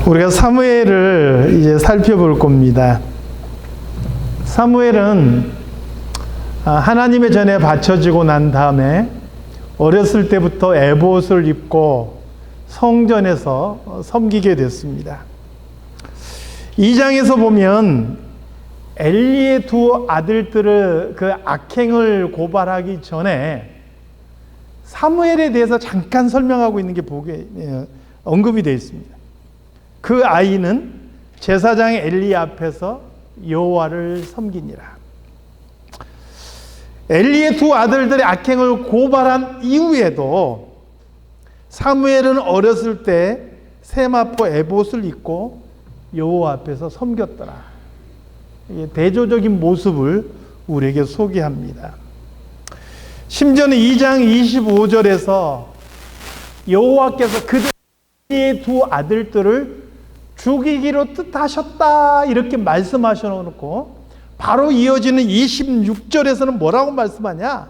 우리가 사무엘을 이제 살펴볼 겁니다. 사무엘은 하나님의 전에 바쳐지고 난 다음에 어렸을 때부터 에봇을 입고 성전에서 섬기게 됐습니다. 2장에서 보면 엘리의 두 아들들을 그 악행을 고발하기 전에 사무엘에 대해서 잠깐 설명하고 있는 게 언급이 되어 있습니다. 그 아이는 제사장 엘리 앞에서 여호와를 섬기니라. 엘리의 두 아들들의 악행을 고발한 이후에도 사무엘은 어렸을 때 세마포 에봇을 입고 여호와 앞에서 섬겼더라. 대조적인 모습을 우리에게 소개합니다. 심지어는 2장 25절에서 여호와께서 그들의 두 아들들을 죽이기로 뜻하셨다 이렇게 말씀하셔 놓고 바로 이어지는 26절에서는 뭐라고 말씀하냐?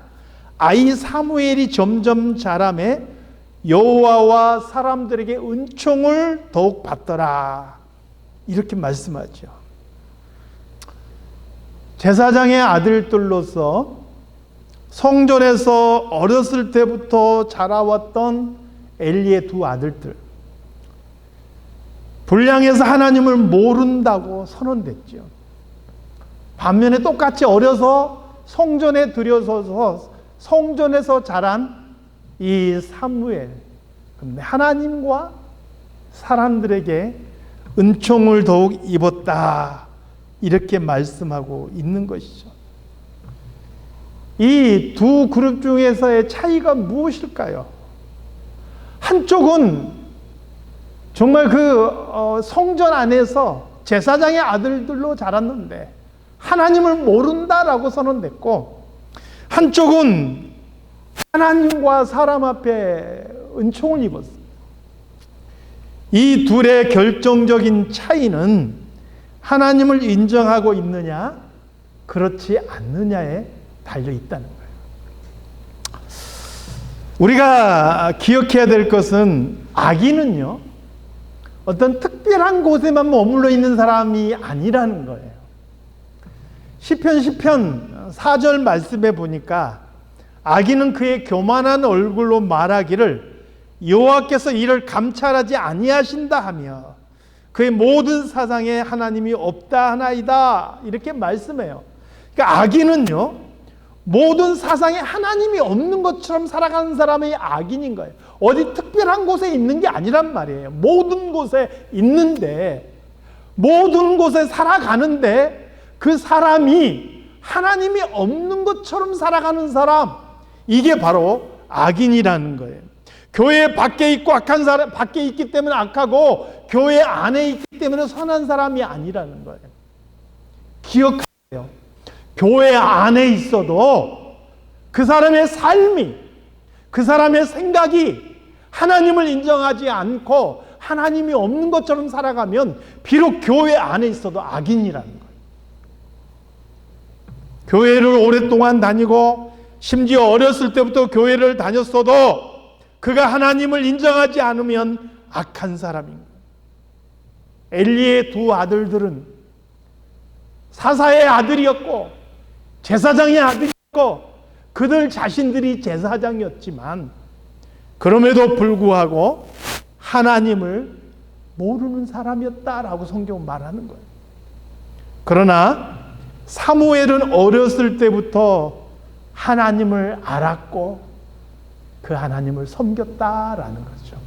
아이 사무엘이 점점 자라매 여호와와 사람들에게 은총을 더욱 받더라 이렇게 말씀하죠. 제사장의 아들들로서 성전에서 어렸을 때부터 자라왔던 엘리의 두 아들들, 불량해서 하나님을 모른다고 선언됐죠. 반면에 똑같이 어려서 성전에 들여서서 성전에서 자란 이 사무엘, 근데 하나님과 사람들에게 은총을 더욱 입었다 이렇게 말씀하고 있는 것이죠. 이 두 그룹 중에서의 차이가 무엇일까요? 한쪽은 정말 성전 안에서 제사장의 아들들로 자랐는데 하나님을 모른다라고 선언됐고, 한쪽은 하나님과 사람 앞에 은총을 입었습니다. 이 둘의 결정적인 차이는 하나님을 인정하고 있느냐 그렇지 않느냐에 달려 있다는 거예요. 우리가 기억해야 될 것은 악인은요 어떤 특별한 곳에만 머물러 있는 사람이 아니라는 거예요. 시편 4절 말씀에 보니까 악인은 그의 교만한 얼굴로 말하기를 여호와께서 이를 감찰하지 아니하신다 하며 그의 모든 사상에 하나님이 없다 하나이다 이렇게 말씀해요. 그러니까 악인은요 모든 사상에 하나님이 없는 것처럼 살아가는 사람이 악인인 거예요. 어디 특별한 곳에 있는 게 아니란 말이에요. 모든 곳에 있는데, 모든 곳에 살아가는데 그 사람이 하나님이 없는 것처럼 살아가는 사람, 이게 바로 악인이라는 거예요. 교회 밖에 있고 악한 사람, 밖에 있기 때문에 악하고 교회 안에 있기 때문에 선한 사람이 아니라는 거예요. 기억하세요. 교회 안에 있어도 그 사람의 삶이, 그 사람의 생각이 하나님을 인정하지 않고 하나님이 없는 것처럼 살아가면 비록 교회 안에 있어도 악인이라는 거예요. 교회를 오랫동안 다니고 심지어 어렸을 때부터 교회를 다녔어도 그가 하나님을 인정하지 않으면 악한 사람인 거예요. 엘리의 두 아들들은 사사의 아들이었고 제사장의 아들이었고 그들 자신들이 제사장이었지만 그럼에도 불구하고 하나님을 모르는 사람이었다라고 성경은 말하는 거예요. 그러나 사무엘은 어렸을 때부터 하나님을 알았고 그 하나님을 섬겼다라는 거죠.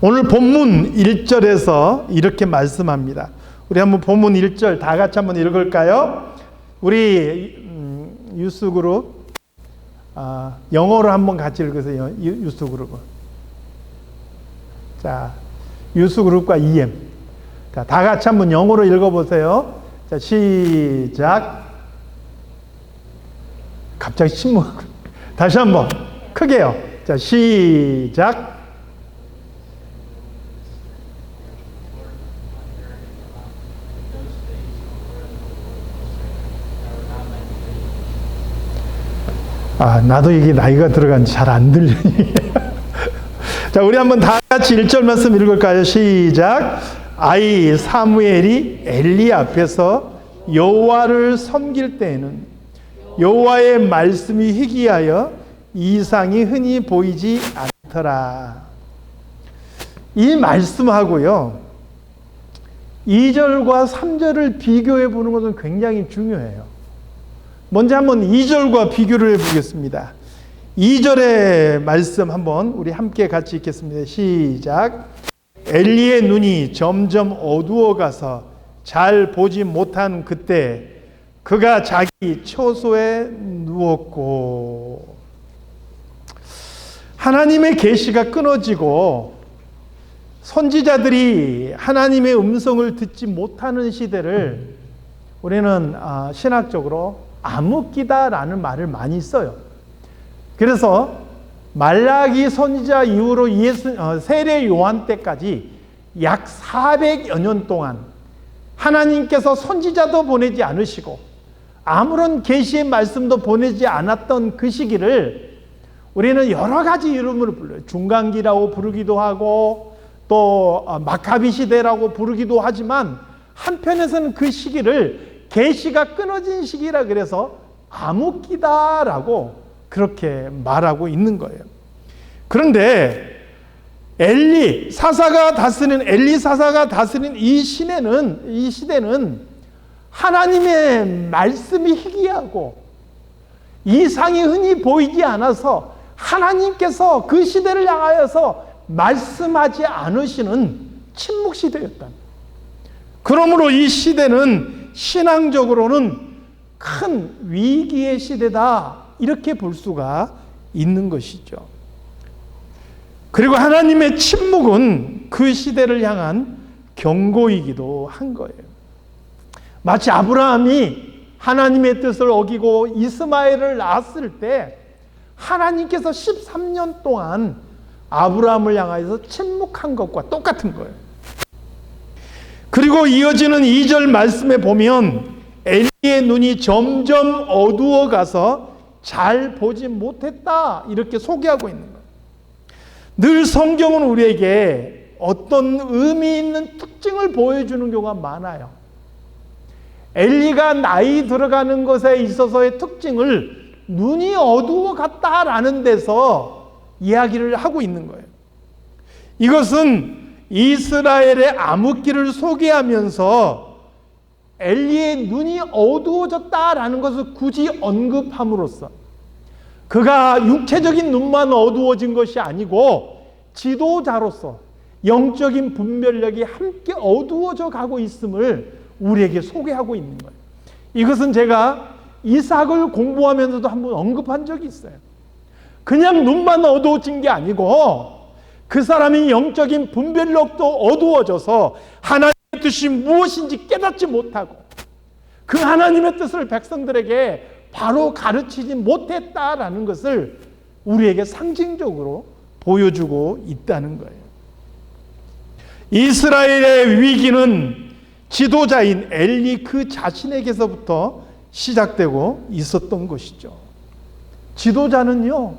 오늘 본문 1절에서 이렇게 말씀합니다. 우리 한번 본문 1절 다 같이 한번 읽을까요? 우리 유스그룹 영어로 한번 같이 읽으세요. 유스그룹. 자, 유스그룹과 EM. 자, 다 같이 한번 영어로 읽어보세요. 자, 시작. 갑자기 침묵. 다시 한번 크게요. 자, 시작. 나도 이게 나이가 들어간지 잘 안 들리니. 자, 우리 한번 다 같이 1절 말씀 읽을까요? 시작. 아이 사무엘이 엘리 앞에서 여호와를 섬길 때에는 여호와의 말씀이 희귀하여 이상이 흔히 보이지 않더라. 이 말씀하고요 2절과 3절을 비교해 보는 것은 굉장히 중요해요. 먼저 한번 2절과 비교를 해보겠습니다. 2절의 말씀 한번 우리 함께 같이 읽겠습니다. 시작. 엘리의 눈이 점점 어두워 가서 잘 보지 못한 그때 그가 자기 처소에 누웠고. 하나님의 계시가 끊어지고 선지자들이 하나님의 음성을 듣지 못하는 시대를 우리는 신학적으로 암흑기다라는 말을 많이 써요. 그래서 말라기 선지자 이후로 세례 요한 때까지 약 400여 년 동안 하나님께서 선지자도 보내지 않으시고 아무런 계시의 말씀도 보내지 않았던 그 시기를 우리는 여러 가지 이름으로 불러요. 중간기라고 부르기도 하고 또 마카비 시대라고 부르기도 하지만 한편에서는 그 시기를 계시가 끊어진 시기라 그래서 암흑기다라고 그렇게 말하고 있는 거예요. 그런데 엘리 사사가 다스리는 이 시대는 하나님의 말씀이 희귀하고 이상이 흔히 보이지 않아서 하나님께서 그 시대를 향하여서 말씀하지 않으시는 침묵 시대였다. 그러므로 이 시대는 신앙적으로는 큰 위기의 시대다, 이렇게 볼 수가 있는 것이죠. 그리고 하나님의 침묵은 그 시대를 향한 경고이기도 한 거예요. 마치 아브라함이 하나님의 뜻을 어기고 이스마엘을 낳았을 때 하나님께서 13년 동안 아브라함을 향하여서 침묵한 것과 똑같은 거예요. 그리고 이어지는 2절 말씀에 보면 엘리의 눈이 점점 어두워 가서 잘 보지 못했다, 이렇게 소개하고 있는 거예요. 늘 성경은 우리에게 어떤 의미 있는 특징을 보여주는 경우가 많아요. 엘리가 나이 들어가는 것에 있어서의 특징을 눈이 어두워 갔다라는 데서 이야기를 하고 있는 거예요. 이것은 이스라엘의 암흑기를 소개하면서 엘리의 눈이 어두워졌다라는 것을 굳이 언급함으로써 그가 육체적인 눈만 어두워진 것이 아니고 지도자로서 영적인 분별력이 함께 어두워져 가고 있음을 우리에게 소개하고 있는 거예요. 이것은 제가 이삭을 공부하면서도 한번 언급한 적이 있어요. 그냥 눈만 어두워진 게 아니고 그 사람이 영적인 분별력도 어두워져서 하나님의 뜻이 무엇인지 깨닫지 못하고 그 하나님의 뜻을 백성들에게 바로 가르치지 못했다라는 것을 우리에게 상징적으로 보여주고 있다는 거예요. 이스라엘의 위기는 지도자인 엘리 그 자신에게서부터 시작되고 있었던 것이죠. 지도자는요,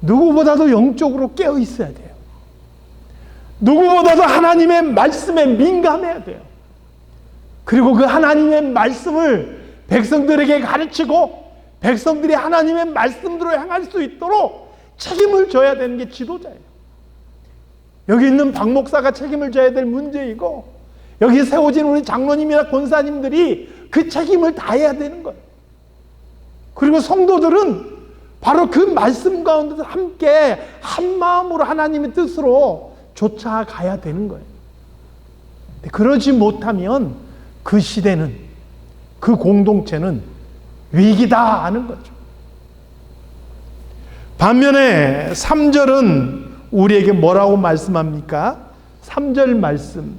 누구보다도 영적으로 깨어 있어야 돼요. 누구보다도 하나님의 말씀에 민감해야 돼요. 그리고 그 하나님의 말씀을 백성들에게 가르치고 백성들이 하나님의 말씀대로 향할 수 있도록 책임을 져야 되는 게 지도자예요. 여기 있는 박 목사가 책임을 져야 될 문제이고 여기 세워진 우리 장로님이나 권사님들이 그 책임을 다해야 되는 거예요. 그리고 성도들은 바로 그 말씀 가운데서 함께 한 마음으로 하나님의 뜻으로 쫓아가야 되는 거예요. 그러지 못하면 그 시대는, 그 공동체는 위기다 하는 거죠. 반면에 3절은 우리에게 뭐라고 말씀합니까? 3절 말씀.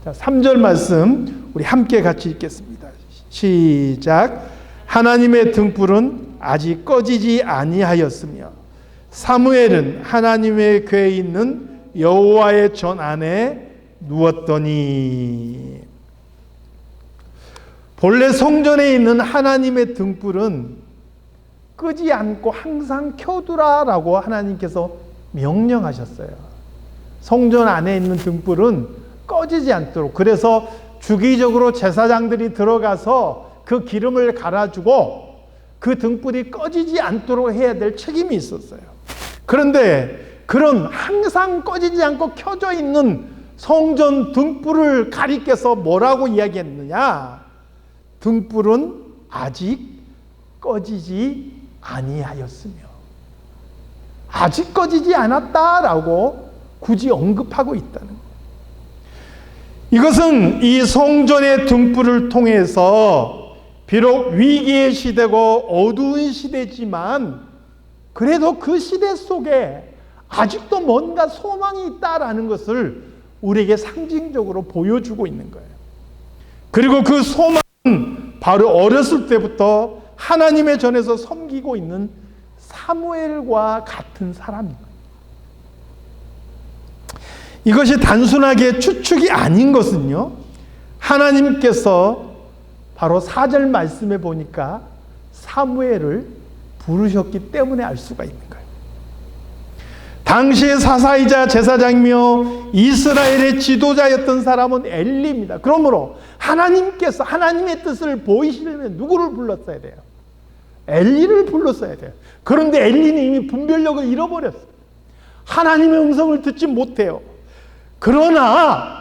자, 3절 말씀 우리 함께 같이 읽겠습니다. 시작. 하나님의 등불은 아직 꺼지지 아니하였으며 사무엘은 하나님의 궤에 있는 여호와의 전 안에 누웠더니. 본래 성전에 있는 하나님의 등불은 끄지 않고 항상 켜두라라고 하나님께서 명령하셨어요. 성전 안에 있는 등불은 꺼지지 않도록. 그래서 주기적으로 제사장들이 들어가서 그 기름을 갈아주고 그 등불이 꺼지지 않도록 해야 될 책임이 있었어요. 그런데 그런 항상 꺼지지 않고 켜져 있는 성전 등불을 가리켜서 뭐라고 이야기했느냐? 등불은 아직 꺼지지 아니하였으며, 아직 꺼지지 않았다라고 굳이 언급하고 있다는 거예요. 이것은 이 성전의 등불을 통해서 비록 위기의 시대고 어두운 시대지만 그래도 그 시대 속에 아직도 뭔가 소망이 있다라는 것을 우리에게 상징적으로 보여주고 있는 거예요. 그리고 그 소망은 바로 어렸을 때부터 하나님의 전에서 섬기고 있는 사무엘과 같은 사람입니다. 이것이 단순하게 추측이 아닌 것은요, 하나님께서 바로 4절 말씀에 보니까 사무엘을 부르셨기 때문에 알 수가 있는 거예요. 당시의 사사이자 제사장이며 이스라엘의 지도자였던 사람은 엘리입니다. 그러므로 하나님께서 하나님의 뜻을 보이시려면 누구를 불렀어야 돼요? 엘리를 불렀어야 돼요. 그런데 엘리는 이미 분별력을 잃어버렸어요. 하나님의 음성을 듣지 못해요. 그러나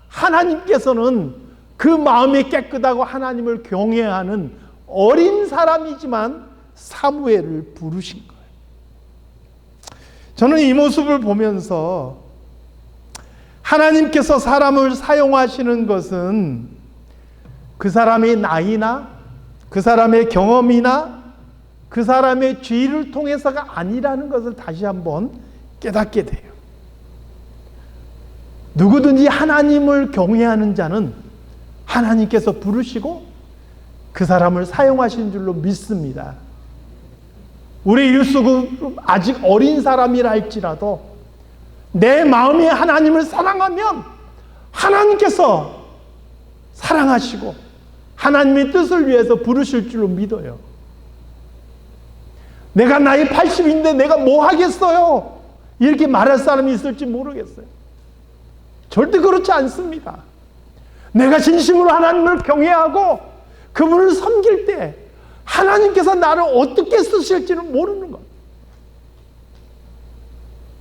하나님께서는 그 마음이 깨끗하고 하나님을 경외하는 어린 사람이지만 사무엘을 부르신 거예요. 저는 이 모습을 보면서 하나님께서 사람을 사용하시는 것은 그 사람의 나이나 그 사람의 경험이나 그 사람의 죄를 통해서가 아니라는 것을 다시 한번 깨닫게 돼요. 누구든지 하나님을 경외하는 자는 하나님께서 부르시고 그 사람을 사용하신 줄로 믿습니다. 우리 일수가 아직 어린 사람이라 할지라도 내 마음이 하나님을 사랑하면 하나님께서 사랑하시고 하나님의 뜻을 위해서 부르실 줄로 믿어요. 내가 나이 80인데 내가 뭐 하겠어요? 이렇게 말할 사람이 있을지 모르겠어요. 절대 그렇지 않습니다. 내가 진심으로 하나님을 경외하고 그분을 섬길 때 하나님께서 나를 어떻게 쓰실지는 모르는 것.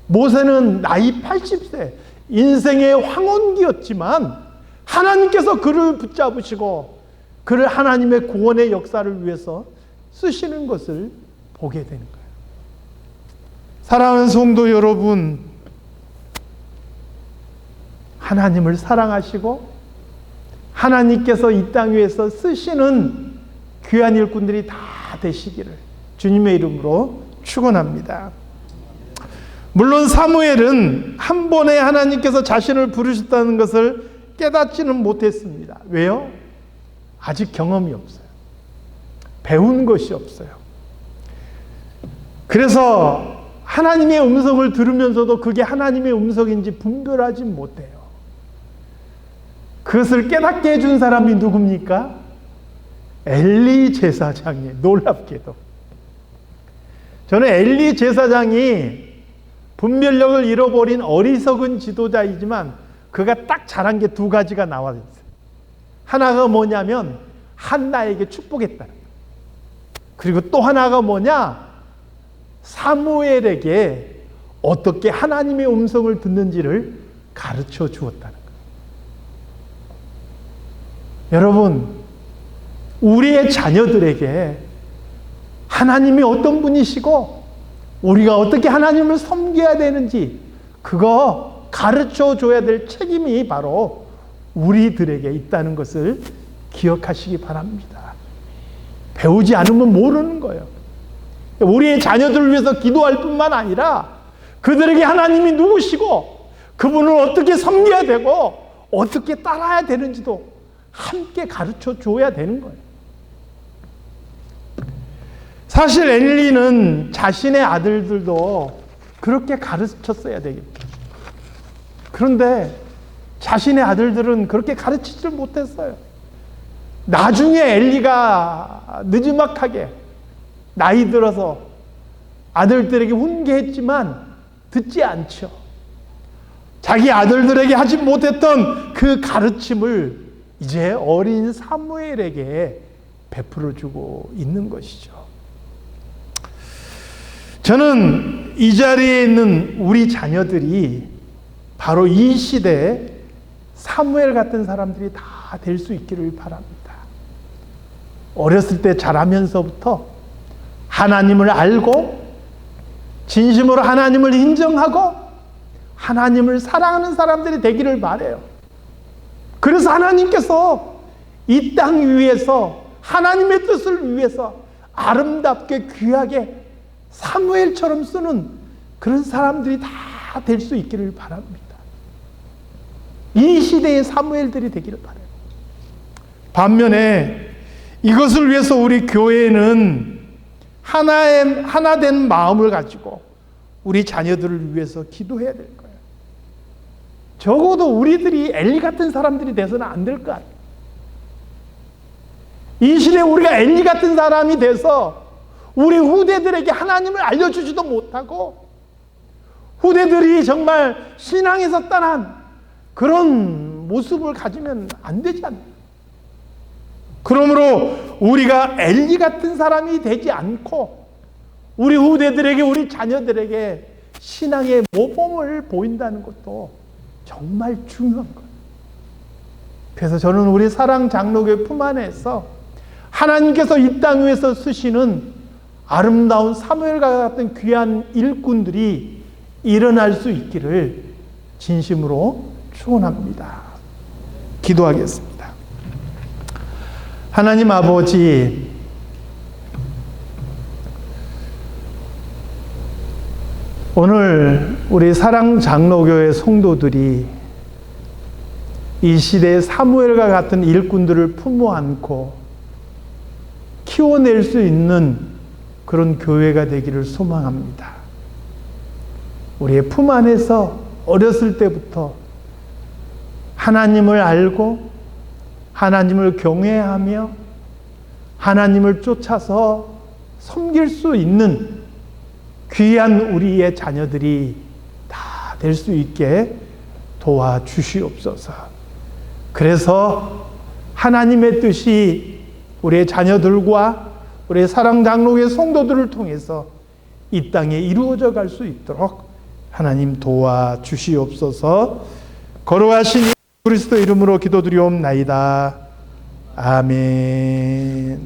모세는 나이 80세 인생의 황혼기였지만 하나님께서 그를 붙잡으시고 그를 하나님의 구원의 역사를 위해서 쓰시는 것을 보게 되는 거예요. 사랑하는 성도 여러분, 하나님을 사랑하시고 하나님께서 이 땅 위에서 쓰시는 귀한 일꾼들이 다 되시기를 주님의 이름으로 축원합니다. 물론 사무엘은 한 번에 하나님께서 자신을 부르셨다는 것을 깨닫지는 못했습니다. 왜요? 아직 경험이 없어요. 배운 것이 없어요. 그래서 하나님의 음성을 들으면서도 그게 하나님의 음성인지 분별하지 못해요. 그것을 깨닫게 해준 사람이 누굽니까? 엘리 제사장이. 놀랍게도 저는 엘리 제사장이 분별력을 잃어버린 어리석은 지도자이지만 그가 딱 잘한 게 두 가지가 나와 있어요. 하나가 뭐냐면 한나에게 축복했다는 거예요. 그리고 또 하나가 뭐냐? 사무엘에게 어떻게 하나님의 음성을 듣는지를 가르쳐 주었다는 거예요. 여러분, 우리의 자녀들에게 하나님이 어떤 분이시고 우리가 어떻게 하나님을 섬겨야 되는지 그거 가르쳐 줘야 될 책임이 바로 우리들에게 있다는 것을 기억하시기 바랍니다. 배우지 않으면 모르는 거예요. 우리의 자녀들을 위해서 기도할 뿐만 아니라 그들에게 하나님이 누구시고 그분을 어떻게 섬겨야 되고 어떻게 따라야 되는지도 함께 가르쳐 줘야 되는 거예요. 사실 엘리는 자신의 아들들도 그렇게 가르쳤어야 되겠죠. 그런데 자신의 아들들은 그렇게 가르치지를 못했어요. 나중에 엘리가 느지막하게 나이 들어서 아들들에게 훈계했지만 듣지 않죠. 자기 아들들에게 하지 못했던 그 가르침을 이제 어린 사무엘에게 베풀어 주고 있는 것이죠. 저는 이 자리에 있는 우리 자녀들이 바로 이 시대에 사무엘 같은 사람들이 다 될 수 있기를 바랍니다. 어렸을 때 자라면서부터 하나님을 알고 진심으로 하나님을 인정하고 하나님을 사랑하는 사람들이 되기를 바라요. 그래서 하나님께서 이 땅 위에서 하나님의 뜻을 위해서 아름답게 귀하게 사무엘처럼 쓰는 그런 사람들이 다 될 수 있기를 바랍니다. 이 시대의 사무엘들이 되기를 바라요. 반면에 이것을 위해서 우리 교회는 하나된 마음을 가지고 우리 자녀들을 위해서 기도해야 될 거예요. 적어도 우리들이 엘리 같은 사람들이 돼서는 안 될 거 아니에요. 이 시대에 우리가 엘리 같은 사람이 돼서 우리 후대들에게 하나님을 알려주지도 못하고 후대들이 정말 신앙에서 떠난 그런 모습을 가지면 안 되지 않나요? 그러므로 우리가 엘리 같은 사람이 되지 않고 우리 후대들에게 우리 자녀들에게 신앙의 모범을 보인다는 것도 정말 중요한 거예요. 그래서 저는 우리 사랑 장로교회 품 안에서 하나님께서 이 땅 위에서 쓰시는 아름다운 사무엘과 같은 귀한 일꾼들이 일어날 수 있기를 진심으로 축원합니다. 기도하겠습니다. 하나님 아버지, 오늘 우리 사랑 장로교회 성도들이 이 시대의 사무엘과 같은 일꾼들을 품어 안고 키워낼 수 있는 그런 교회가 되기를 소망합니다. 우리의 품 안에서 어렸을 때부터 하나님을 알고 하나님을 경외하며 하나님을 쫓아서 섬길 수 있는 귀한 우리의 자녀들이 다 될 수 있게 도와주시옵소서. 그래서 하나님의 뜻이 우리의 자녀들과 우리의 사랑 장로교회 성도들을 통해서 이 땅에 이루어져 갈 수 있도록 하나님 도와주시옵소서. 거룩하신 예수 그리스도 이름으로 기도드리옵나이다. 아멘.